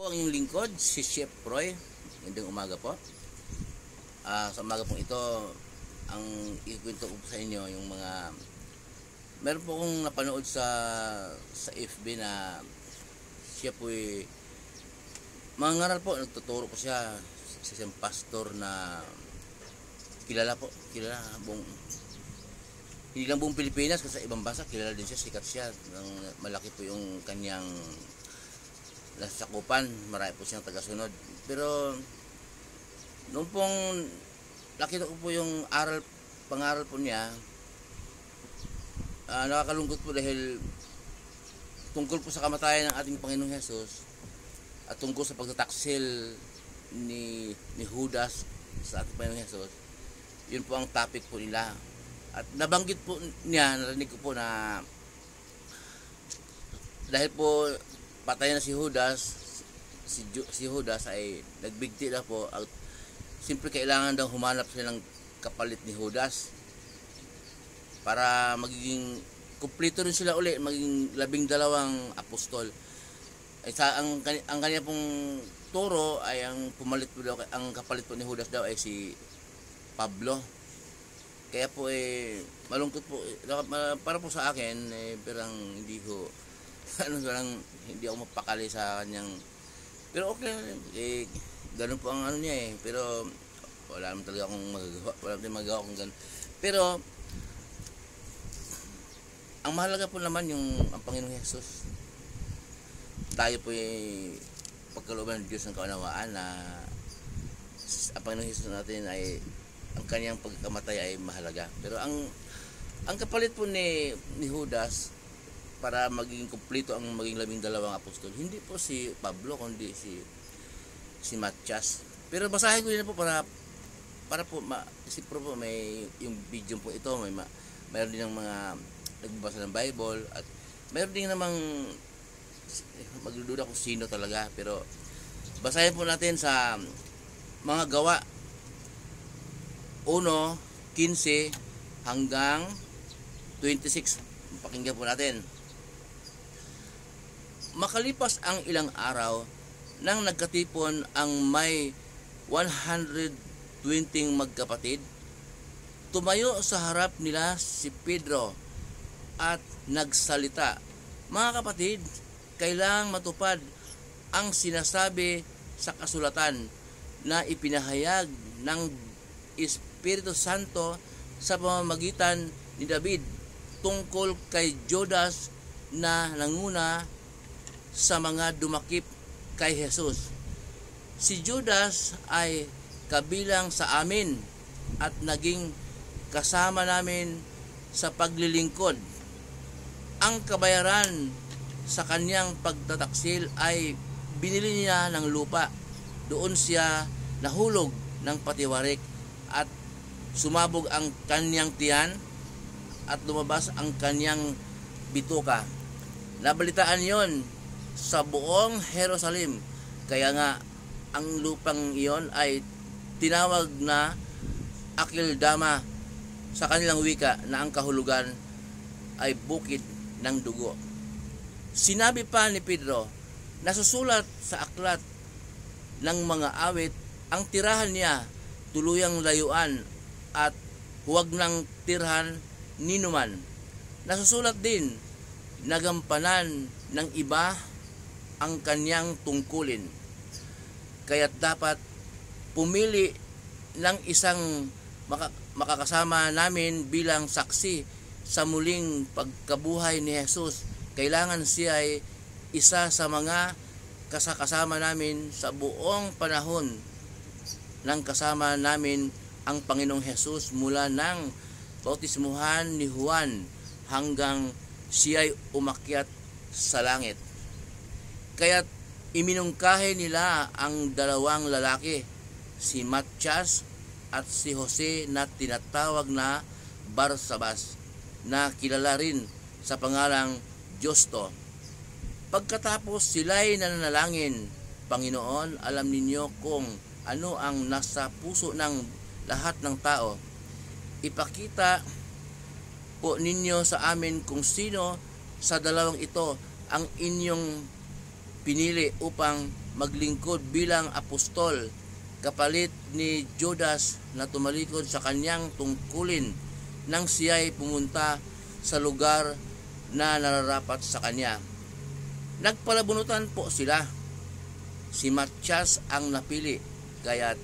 Ang inyong lingkod, si Chef Roy. Magandang umaga po. Sa umaga pong ito, ang ikwento ko sa inyo yung mga meron po akong napanood sa FB na siya po mangaral po, nagtuturo po siya sa isang pastor na kilala buong, hindi lang buong Pilipinas, kasi sa ibang bansa kilala din siya, sikat siya, malaki po yung kanyang nasakupan, marami po siyang tagasunod. Pero noong pong nakita ko po yung pangaral po niya, nakakalungkot po dahil tungkol po sa kamatayan ng ating Panginoong Hesus at tungkol sa pagtataksil ni Judas sa ating Panginoong Hesus. Yun po ang topic po nila. At nabanggit po niya, narinig ko po na dahil po patay na si Judas, si Judas ay nagbigti na po, at siyempre kailangan daw humanap sila ng kapalit ni Judas para magiging kumpleto rin sila uli, maging 12 apostol. Ay ang kanya pong turo ay ang pumalit po daw, ang kapalit po ni Judas daw ay si Pablo. Kaya po malungkot po para po sa akin, parang hindi ko hindi ako mapakali sa kanyang, pero okay, ganun po ang niya pero wala naman talaga akong magagawa kung ganun. Pero ang mahalaga po naman ang Panginoong Hesus. Tayo po pagkalooban ng Diyos ng kaunawaan na ang Panginoong Hesus natin ay ang kanyang pagkamatay ay mahalaga. Pero ang kapalit po ni Judas para maging kumpleto ang maging 12 apostol, hindi po si Pablo kundi si Matias. Pero basahin ko din po para po si Pro po may yung video po ito, mayroon din ng mga nagbabasa ng Bible, at mayroon din namang magdududa kung sino talaga. Pero basahin po natin sa mga Gawa 1:15 hanggang 26. Pakinggan po natin. Makalipas ang ilang araw, nang nagkatipon ang may 120 magkapatid, tumayo sa harap nila si Pedro at nagsalita, "Mga kapatid, kailangang matupad ang sinasabi sa kasulatan na ipinahayag ng Espiritu Santo sa pamamagitan ni David tungkol kay Judas na nanguna sa mga dumakip kay Jesus. Si Judas ay kabilang sa amin at naging kasama namin sa paglilingkod. Ang kabayaran sa kanyang pagtataksil ay binili niya ng lupa. Doon siya nahulog ng patiwarik at sumabog ang kanyang tiyan at lumabas ang kanyang bituka. Nabalitaan yon sa buong Jerusalem, kaya nga ang lupang iyon ay tinawag na Akeldama sa kanilang wika, na ang kahulugan ay bukid ng dugo." Sinabi pa ni Pedro, nasusulat sa aklat ng mga awit, ang tirahan niya tuluyang layuan at huwag nang tirhan ninuman. Nasusulat din, nagampanan ng iba ang kanyang tungkulin. Kaya't dapat pumili ng isang makakasama namin bilang saksi sa muling pagkabuhay ni Jesus. Kailangan siya ay isa sa mga kasama namin sa buong panahon ng kasama namin ang Panginoong Jesus, mula ng bautismuhan ni Juan hanggang siya'y umakyat sa langit. Kaya't iminungkahi nila ang dalawang lalaki, si Matias at si Jose, na tinatawag na Barsabas, na kilala rin sa pangalang Justo. Pagkatapos sila'y nananalangin, "Panginoon, alam ninyo kung ano ang nasa puso ng lahat ng tao. Ipakita po ninyo sa amin kung sino sa dalawang ito ang inyong pinili upang maglingkod bilang apostol, kapalit ni Judas na tumalikod sa kanyang tungkulin nang siya'y pumunta sa lugar na nararapat sa kanya. Nagpalabunutan po sila. Si Matyas ang napili, kaya't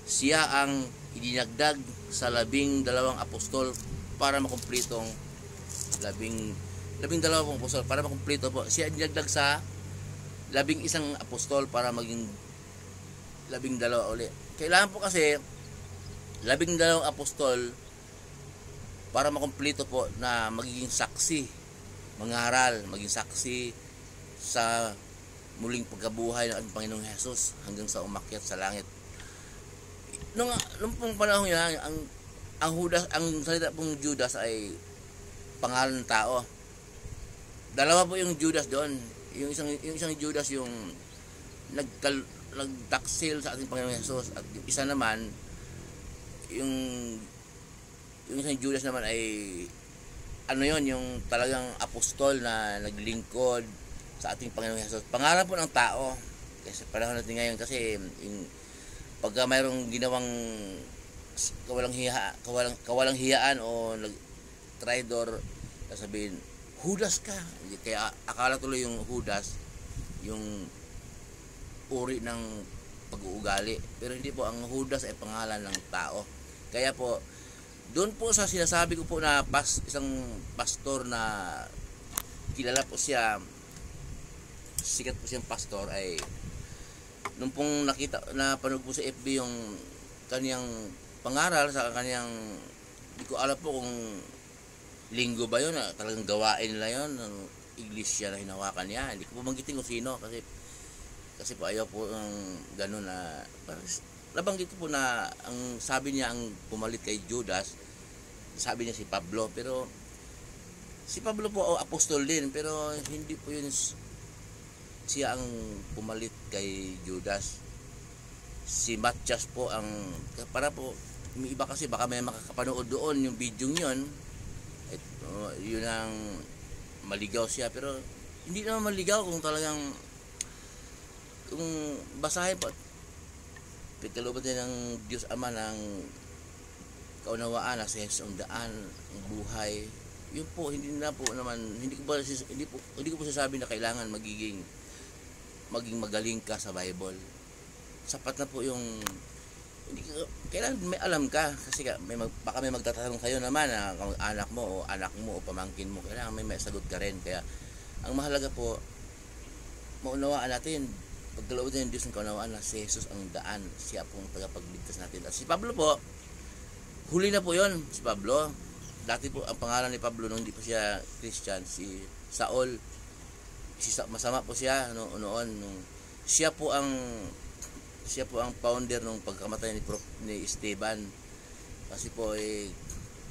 siya ang idinagdag sa 12 apostol para makumpletong 12 apostol para makumpleto po. Siya dinagdag sa 11 apostol para maging 12 uli. Kailangan po kasi 12 apostol para makumpleto po na magiging saksi, mangaral, maging saksi sa muling pagkabuhay ng ating Panginoong Hesus hanggang sa umakyat sa langit. Nung pong panahon yan, ang Judas, ang salita pong Judas ay pangalan ng tao. Dalawa po yung Judas doon. Yung isang Judas yung nagtaksil sa ating Panginoong Hesus, at yung isa naman yung isang Judas naman ay yung talagang apostol na naglingkod sa ating Panginoong Hesus. Pangalan po ng tao. Kasi panahon natin ngayon, kasi pagka mayroong ginawang kawalang hiyaan o traidor, sabihin Judas ka. Kaya akala tuloy yung Judas yung uri ng pag-uugali, pero hindi po. Ang Judas ay pangalan ng tao. Kaya po doon po sa sinasabi ko po na isang pastor na kilala po siya, sikat po siyang pastor, ay nung pong napanood po sa FB yung kaniyang pangaral sa kaniyang, hindi ko alam po kung linggo ba yun, talagang gawain nila yun ng iglesia na hinawakan niya. Hindi ko po manggitin kung sino, kasi po ayaw po ng gano'n na nabanggit po na ang sabi niya, ang pumalit kay Judas, sabi niya si Pablo. Pero si Pablo po apostol din, pero hindi po yun siya ang pumalit kay Judas. Si Matyas po ang, para po may iba kasi baka may makakapanood doon yung video yun, yun ang maligaw siya. Pero hindi naman maligaw kung talagang, kung basahin po, pagkalooban din ng Diyos Ama ng kaunawaan na sa Hesus ang daan, ang buhay. Yun po, hindi ko po sasabi na kailangan maging magaling ka sa Bible. Sapat na po yung kailangan may alam ka, kasi baka may magtatanong kayo naman na anak mo o pamangkin mo, kailangan may sagot ka rin. Kaya ang mahalaga po, maunawaan natin, pagkaloob din ng Diyos ng kaunawaan na si Jesus ang daan, siya pong tagapagligtas natin. At si Pablo po, huli na po yon. Si Pablo, dati po ang pangalan ni Pablo nung hindi po siya Christian, si Saul. Masama po siya noon nung siya po ang founder nung pagkamatay ni Esteban. Kasi po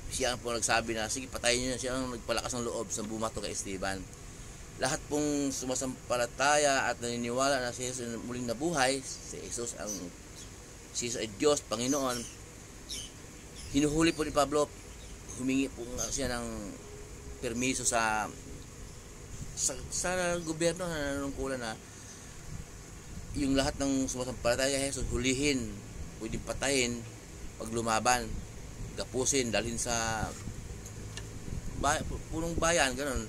siya ang po nagsabi na sige patayin niyo na, siya ang nagpalakas ng loob sa bumato kay Esteban. Lahat pong sumasampalataya at naniniwala na si Jesus muling nabuhay, si Jesus ay Diyos, Panginoon, hinuhuli po ni Pablo. Humingi po siya ng permiso sa gobyerno na nanungkulan na yung lahat ng sumasampalataya kay Jesus hulihin, pwedeng patayin pag lumaban, gapusin, dalhin sa punong bayan, ganun.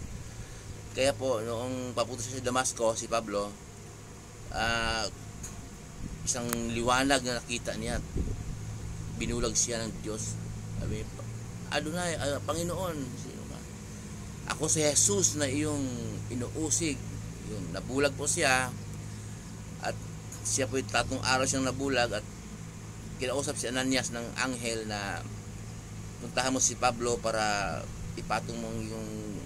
Kaya po noong papunta siya sa Damasco, si Pablo, isang liwanag na nakita niya, binulag siya ng Diyos. Sabi, Adonai, Panginoon, sino ka? Ako si Jesus na iyong inuusig. Yun, nabulag po siya, at siya po 3 araw siyang nabulag, at kinausap si Ananias ng anghel na puntahan mo si Pablo para ipatong mo yung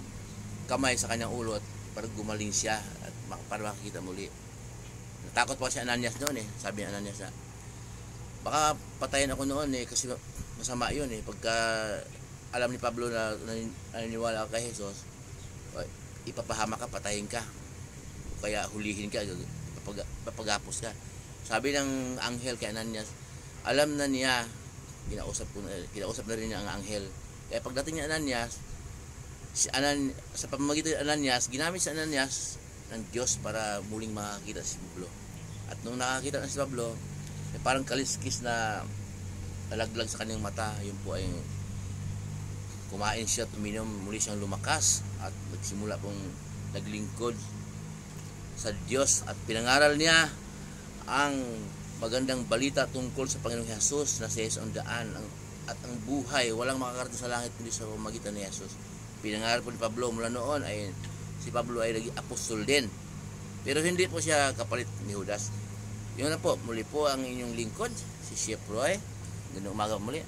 kamay sa kanyang ulo at para gumaling siya at para makakita muli. Natakot pa si Ananias noon sabi ni Ananias na baka patayin ako noon kasi masama yun pagka alam ni Pablo na naniniwala kay Jesus, ipapahama ka, patayin ka, kaya hulihin ka, papagapos ka. Sabi ng anghel kay Ananias, alam na niya, kinausap na rin niya ang anghel. Kaya pagdating ni Ananias, sa pamamagitan ni Ananias, ginamit si Ananias ng Diyos para muling makakita si Pablo. At nung nakakita na si Pablo, parang kaliskis na nalaglag sa kanyang mata. Yun po ay kumain siya, tuminom, muli siyang lumakas at nagsimula pong naglingkod sa Diyos at pinangaral niya ang magandang balita tungkol sa Panginoong Jesus na si Jesus ang daan at ang buhay. Walang makakarating sa langit kundi sa pamamagitan ni Jesus. Pinangaral po ni Pablo mula noon ay si Pablo ay naging apostol din. Pero hindi po siya kapalit ni Judas. Yun na po, muli po ang inyong lingkod, si Chef Roy. Gandang umaga muli.